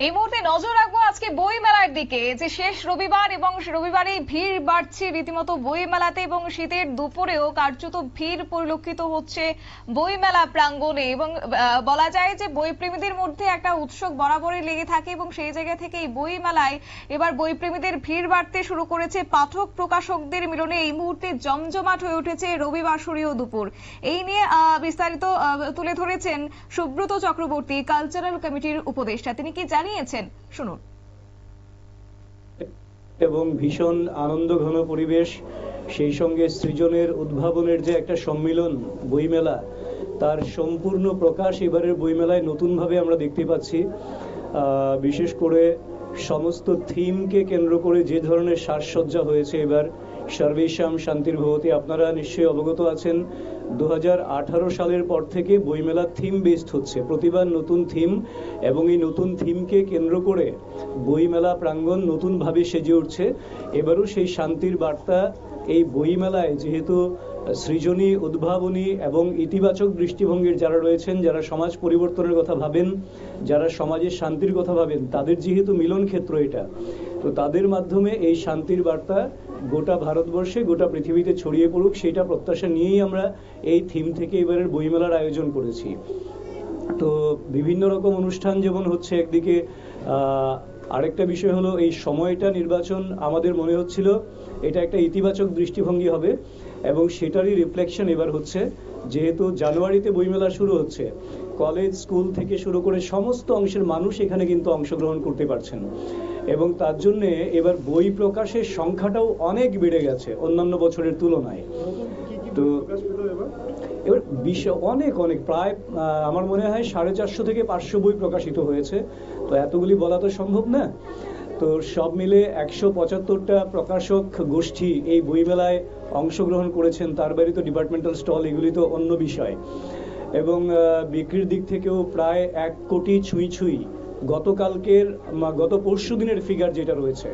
এই মুহূর্তে নজর রাখবো আজকে বই মেলার দিকে, যে শেষ রবিবার এবং রবিবারে ভিড় বাড়ছে রীতিমতো বই মেলাতে, এবং শীতের দুপুরেও কার্যত ভিড় পরিলক্ষিত হচ্ছে বই মেলা প্রাঙ্গণে। এবং বলা যায় যে বই প্রেমীদের মধ্যে একটা উৎসব বরাবরই লেগে থাকে, এবং সেই জায়গা থেকে এই বই মেলায় এবার বই প্রেমীদের ভিড় বাড়তে শুরু করেছে। পাঠক প্রকাশকদের মিলনে এই মুহূর্তে জমজমাট হয়ে উঠেছে রবিবাসরীয় দুপুর। এই নিয়ে বিস্তারিত তুলে ধরেছেন সুব্রত চক্রবর্তী, কালচারাল কমিটির উপদেষ্টা। তিনি কি জানিয়েছেন শুনুন। এবং ভীষণ আনন্দঘন পরিবেশ, সেই সঙ্গে সৃজনের উদ্ভাবনের যে একটা সম্মিলন বইমেলা, তার সম্পূর্ণ প্রকাশ এবারের বইমেলায় নতুনভাবে আমরা দেখতে পাচ্ছি। বিশেষ করে সমস্ত থিমকে কেন্দ্র করে যে ধরনের সাজসজ্জা হয়েছে এবার, সর্বেশাম শান্তির্ভবতি। আপনারা নিশ্চয়ই অবগত আছেন 2018 সালের পর থেকে বইমেলা থিম বেসড হচ্ছে, প্রতিবার নতুন থিম, এবং এই নতুন থিমকে কেন্দ্র করে বইমেলা প্রাঙ্গণ নতুনভাবে সেজে উঠছে। এবারও সেই শান্তির বার্তা এই বইমেলায়, যেহেতু সৃজনী, উদ্ভাবনী এবং ইতিবাচক দৃষ্টিভঙ্গির যারা রয়েছেন, যারা সমাজ পরিবর্তনের কথা ভাবেন, যারা সমাজের শান্তির কথা ভাবেন, তাদের যেহেতু মিলন ক্ষেত্র এটা, তো তাদের মাধ্যমে এই শান্তির বার্তা গোটা ভারতবর্ষে, গোটা পৃথিবীতে ছড়িয়ে পড়ুক, সেটা প্রত্যাশা নিয়েই আমরা এই থিম থেকে এবারের বইমেলার আয়োজন করেছি। তো বিভিন্ন রকম অনুষ্ঠান যেমন হচ্ছে একদিকে, আরেকটা বিষয় হলো এই সময়টা, নির্বাচন আমাদের মনে হচ্ছিল এটা একটা ইতিবাচক দৃষ্টিভঙ্গি হবে, এবং সেটারই রিফ্লেকশন এবার হচ্ছে। যেহেতু জানুয়ারিতে বইমেলা শুরু হচ্ছে, কলেজ, স্কুল থেকে শুরু করে সমস্ত অংশের মানুষ এখানে কিন্তু অংশগ্রহণ করতে পারছেন, এবং তার জন্য এবার বই প্রকাশের সংখ্যাটাও অনেক বেড়ে গেছে অন্যান্য বছরের তুলনায়। তো এবার অনেক অনেক প্রায় আমার মনে হয় 450 থেকে 500 বই প্রকাশিত হয়েছে। তো এতগুলি বলা তো সম্ভব না। তো সব মিলে 175টা প্রকাশক গোষ্ঠী এই বইমেলায় অংশগ্রহণ করেছেন। তার বাইরে তো ডিপার্টমেন্টাল স্টল, এগুলি তো অন্য বিষয়। এবং বিক্রির দিক থেকেও প্রায় 1 কোটি ছুঁই গত পরশু দিনের ফিগার যেটা রয়েছে,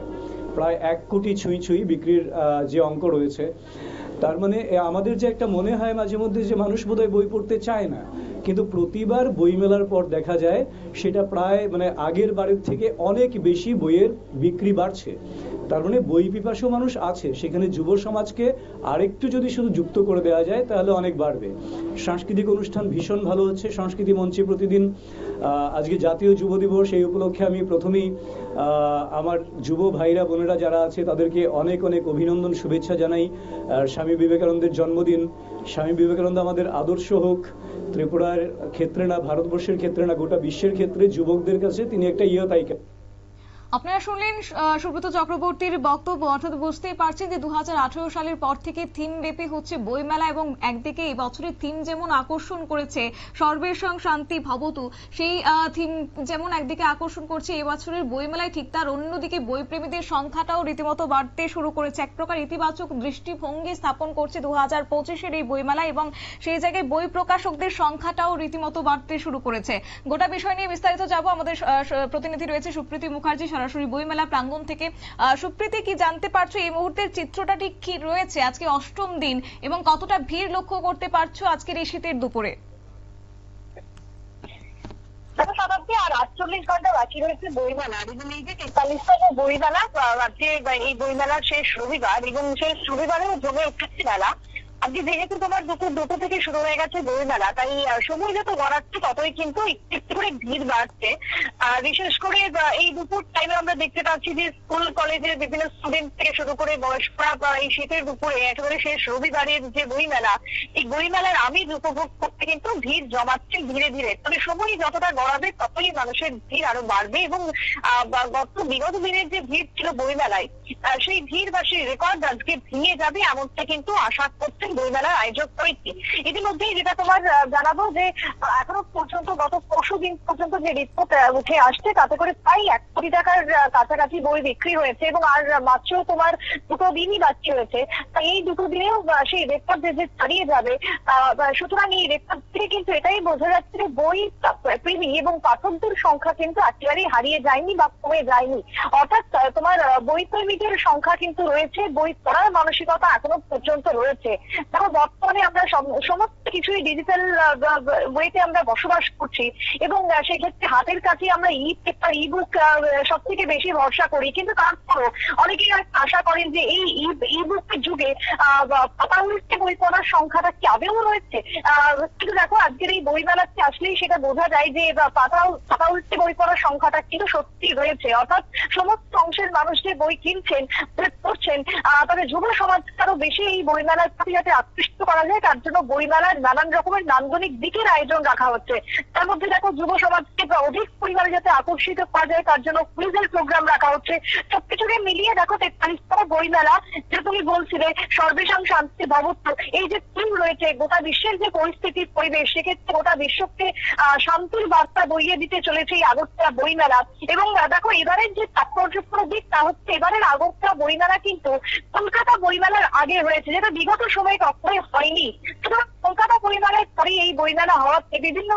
প্রায় 1 কোটি ছুঁই বিক্রির যে অঙ্ক রয়েছে। তার মানে আমাদের যে একটা মনে হয় মাঝে মধ্যে যে মানুষ বোধহয় বই পড়তে চায় না, কিন্তু প্রতিবার বইমেলার পর দেখা যায় সেটা প্রায় আগের বারের থেকে অনেক বেশি বইয়ের বিক্রি বাড়ছে। তার মানে বই পিপাসু মানুষ আছে সেখানে। যুব সমাজকে আরেকটু যদি শুধু যুক্ত করে দেওয়া যায় তাহলে অনেক বাড়বে। সাংস্কৃতিক অনুষ্ঠান ভীষণ ভালো হচ্ছে সংস্কৃতি মঞ্চে প্রতিদিন। আজকে জাতীয় যুব দিবস, এই উপলক্ষে আমি প্রথমেই আমার যুব ভাইরা বোনেরা যারা আছে তাদেরকে অনেক অনেক অভিনন্দন, শুভেচ্ছা জানাই। স্বামী বিবেকানন্দের জন্মদিন। স্বামী বিবেকানন্দ আমাদের আদর্শ হোক, ত্রিপুরার ক্ষেত্রে না, ভারতবর্ষের ক্ষেত্রে না, গোটা বিশ্বের ক্ষেত্রে যুবকদের কাছে তিনি একটা তাইকা। আপনারা শুনলেন সুব্রত চক্রবর্তীর বক্তব্য। অর্থাৎ বুঝতেই পারছেন যে 2018 সালের পর থেকে থিম ব্যাপী হচ্ছে বইমেলা, এবং একদিকে এই বছরের থিম যেমন আকর্ষণ করেছে সর্বেশাং শান্তি ভবতু, সেই থিম যেমন একদিকে আকর্ষণ করছে এবছরের বইমেলায়, ঠিক তার অন্যদিকে বইপ্রেমীদের সংখ্যাটাও রীতিমতো বাড়তে শুরু করেছে। এক প্রকার ইতিবাচক দৃষ্টিভঙ্গি স্থাপন করছে 2025-এর এই বইমেলা, এবং সেই জায়গায় বই প্রকাশকদের সংখ্যাটাও রীতিমতো বাড়তে শুরু করেছে। গোটা বিষয় নিয়ে বিস্তারিত যাব, আমাদের প্রতিনিধি রয়েছে সুপ্রীতি মুখার্জি সরাসরি বইমেলা প্রাঙ্গণ থেকে। সুপ্রীতি, কি জানতে পারছো এই মুহূর্তের চিত্রটা ঠিক কি রয়েছে? আজকে 8ম দিন, এবং কতটা ভিড় লক্ষ্য করতে পারছো আজকের এই শীতের দুপুরে? আর 48 ঘন্টা বাকি রয়েছে বইমেলার, এবং এই যে 43তম বইমেলা, আজকে এই বইমেলার শেষ রবিবার, এবং শেষ রবিবারেও জমে উঠেছে মেলা। আজকে যেহেতু তোমার দুপুর 2টা থেকে শুরু হয়ে গেছে বইমেলা, তাই সময় যত গড়াচ্ছে ততই কিন্তু একটু করে ভিড় বাড়ছে। বিশেষ করে এই দুপুর টাইমে আমরা দেখতে পাচ্ছি যে স্কুল কলেজের বিভিন্ন স্টুডেন্ট থেকে শুরু করে বয়স্করা এই শীতের দুপুরে একেবারে শেষ রবিবারের যে বইমেলা, এই বইমেলার আমেজ উপভোগ করতে কিন্তু ভিড় জমাচ্ছে ধীরে ধীরে। তবে সময় যতটা গড়াবে ততই মানুষের ভিড় আরো বাড়বে, এবং বিগত দিনের যে ভিড় ছিল বইমেলায়, সেই ভিড় বা সেই রেকর্ড আজকে ভেঙে যাবে এমনটা কিন্তু আশা করছেন বইমেলার আয়োজক সমিতি। ইতিমধ্যেই যেটা তোমার জানাবো যে এখনো পর্যন্ত গত পরশু দিন পর্যন্ত যে রিপোর্ট উঠে আসছে, তাতে করে প্রায় 1 কোটি টাকার কাছাকাছি বই বিক্রি হয়েছে, এবং আর মাত্র তোমার 2টো দিনই বাকি রয়েছে। তাই এই 2টো দিনেও সেই রেকর্ড যে ছাড়িয়ে যাবে। সুতরাং এই রেকর্ড থেকে কিন্তু এটাই বোঝা যাচ্ছে যে বই প্রেমী এবং পাঠকদের সংখ্যা কিন্তু একেবারেই হারিয়ে যায়নি বা কমে যায়নি। অর্থাৎ তোমার বই প্রেমীদের প্রেমিকের সংখ্যা কিন্তু রয়েছে, বই পড়ার মানসিকতা এখনো পর্যন্ত রয়েছে। দেখো বর্তমানে আমরা সমস্ত কিছুই ডিজিটাল ওয়েতে আমরা বসবাস করছি এবং সেক্ষেত্রে হাতের কাছে আমরা ই পেপার ই বুক সব থেকে বেশি ভরসা করি, কিন্তু তারপরও অনেকেই আশা করেন যে এই ই বুকের যুগে পাতা উল্টে বই পড়ার সংখ্যাটা কি আদৌ রয়েছে। কিন্তু দেখো আজকের এই বইমেলাতে আসলেই সেটা বোঝা যায় যে পাতা উল্টে বই পড়ার সংখ্যাটা কিন্তু সত্যি রয়েছে। অর্থাৎ সমস্ত অংশের মানুষ যে বই কিনছেন পড়ছেন, তবে যুব সমাজকে আরো বেশি এই বইমেলার প্রতি যাতে আকৃষ্ট করা যায় তার জন্য বইমেলার নানান রকমের নান্দনিক দিকের আয়োজন রাখা হচ্ছে। তার মধ্যে দেখো যুব সমাজকে অধিক পরিমাণে যাতে আকর্ষিত করা যায় তার জন্য কুইজের প্রোগ্রাম রাখা হচ্ছে। সবকিছুকে মিলিয়ে দেখো 43তম বইমেলা, যে তুমি বলছিলে সর্বেশাং শান্তি ভবতু, এই যে থিম রয়েছে গোটা বিশ্বের যে পরিস্থিতির পরিবেশ, সেক্ষেত্রে গোটা বিশ্বকে শান্তির বার্তা বইয়ে দিতে চলেছে এই আগরতলা বইমেলা। এবং দেখো এবারের যে তাৎপর্যপূর্ণ দিক তা হচ্ছে এবারের আগরতলা বইমেলা কিন্তু কলকাতা বইমেলার আগে হয়েছে, যেটা বিগত সময়ে কখনোই হয়নি। সুতরাং কলকাতা বইমেলার পরে এই বইমেলা হওয়াতে বিভিন্ন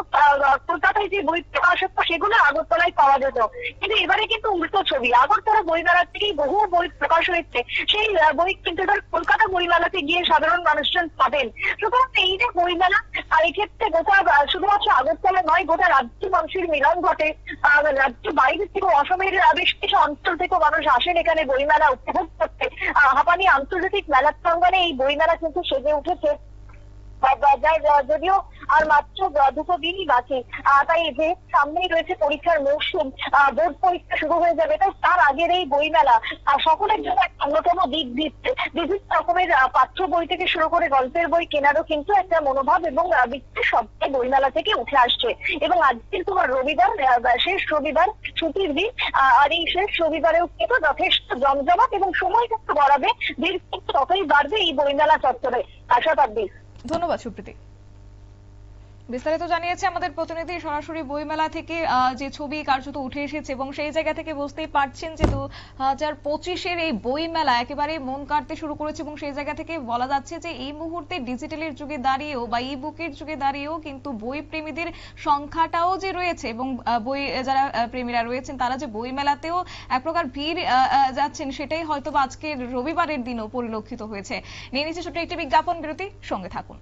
কলকাতায় যে বই প্রকাশ হতো সেগুলো আগরতলায় পাওয়া যেত, কিন্তু এবারে কিন্তু উল্টো ছবি। আগরতলা বইমেলা থেকেই বহু বই প্রকাশ হয়েছে, সেই বই কিন্তু এবার কলকাতা বইমেলাতে গিয়ে সাধারণ মানুষজন পাবেন। সুতরাং এই যে বইমেলা, আর এক্ষেত্রে গোটা শুধুমাত্র আগরতলা নয়, গোটা রাজ্যের মানুষের মিলন ঘটে। রাজ্য বাইরে থেকে অসমের বেশ কিছু অঞ্চল থেকে মানুষ আসেন এখানে বইমেলা উপভোগ করতে। হাঁপানি আন্তর্জাতিক মেলার প্রাঙ্গণে এই বইমেলা কিন্তু সেজে উঠেছে, যদিও আর মাত্র 2 দিনই বাকি। তাই যে সামনেই রয়েছে পরীক্ষার মৌসুম, বোর্ড পরীক্ষা শুরু হয়ে যাবে, তাই তার আগের এই বইমেলা সকলের জন্য একটা অন্যতম দিক দিচ্ছে। বিভিন্ন রকমের পাঠ্য বই থেকে শুরু করে গল্পের বই কেনারও কিন্তু একটা মনোভাব এবং বৃত্তির সবটাই বইমেলা থেকে উঠে আসছে। এবং আজকে তোমার রবিবার, শেষ রবিবার, ছুটির দিন, আর এই শেষ রবিবারেও কিন্তু যথেষ্ট জমজমাট এবং সময় কিন্তু বাড়াবে, ভিড় কিন্তু ততই বাড়বে এই বইমেলা চত্বরে। শতাব্দী। ধন্যবাদ সুপ্রীতি। বিস্তারিত জানিয়েছে আমাদের প্রতিনিধি সরাসরি বইমেলা থেকে যে ছবি কার্যত উঠে এসেছে, এবং সেই জায়গা থেকে বুঝতেই পারছেন যে 2025-এর এই বইমেলা একেবারে মন কাটতে শুরু করেছে। এবং সেই জায়গা থেকে বলা যাচ্ছে যে এই মুহূর্তে ডিজিটালের যুগে দাঁড়িয়েও বা ই বুকের যুগে দাঁড়িয়েও কিন্তু বই প্রেমীদের সংখ্যাটাও যে রয়েছে এবং বই যারা প্রেমীরা রয়েছেন তারা যে বইমেলাতেও এক প্রকার ভিড় যাচ্ছেন, সেটাই হয়তো আজকের রবিবারের দিনও পরিলক্ষিত হয়েছে। নিয়ে নিচ্ছে ছোট্ট একটি বিজ্ঞাপন বিরতি, সঙ্গে থাকুন।